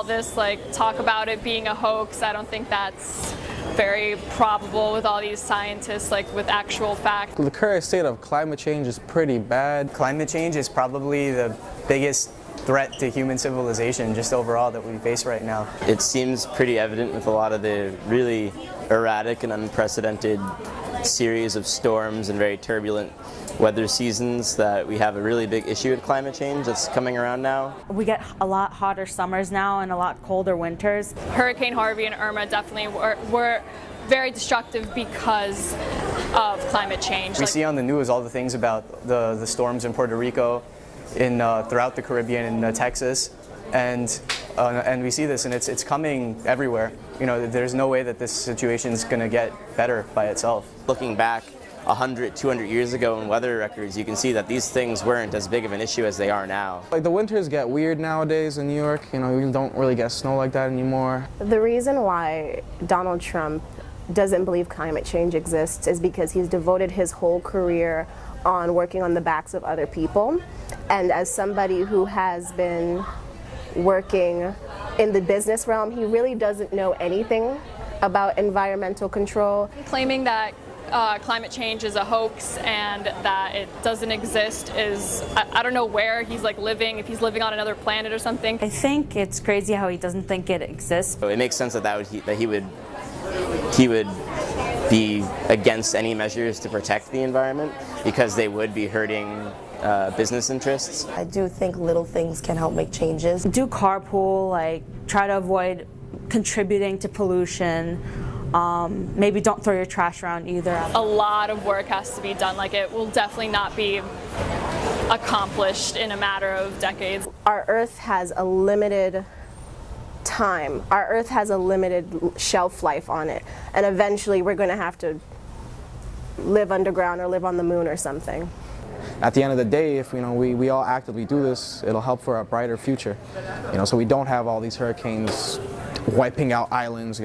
all this talk about it being a hoax. I don't think that's very probable with all these scientists, with actual facts. The current state of climate change is pretty bad. Climate change is probably the biggest threat to human civilization just overall that we face right now. It seems pretty evident with a lot of the really erratic and unprecedented series of storms and very turbulent weather seasons that we have a really big issue with climate change that's coming around now. We get a lot hotter summers now and a lot colder winters. Hurricane Harvey and Irma definitely were very destructive because of climate change. We see on the news all the things about the storms in Puerto Rico, throughout the Caribbean, in Texas, and we see this, and it's coming everywhere. There's no way that this situation is going to get better by itself. Looking back 100, 200 years ago in weather records, you can see that these things weren't as big of an issue as they are now. The winters get weird nowadays in New York. We don't really get snow like that anymore. The reason why Donald Trump doesn't believe climate change exists is because he's devoted his whole career on working on the backs of other people. And as somebody who has been working in the business realm, he really doesn't know anything about environmental control. Claiming that climate change is a hoax and that it doesn't exist is, I don't know where he's living, if he's living on another planet or something. I think it's crazy how he doesn't think it exists. So it makes sense that he would be against any measures to protect the environment because they would be hurting business interests. I do think little things can help make changes. Do carpool, try to avoid contributing to pollution. Maybe don't throw your trash around either. A lot of work has to be done. It will definitely not be accomplished in a matter of decades. Our Earth has a limited time. Our Earth has a limited shelf life on it, and eventually we're going to have to live underground or live on the moon or something. At the end of the day, if we all actively do this, it'll help for a brighter future. So we don't have all these hurricanes wiping out islands.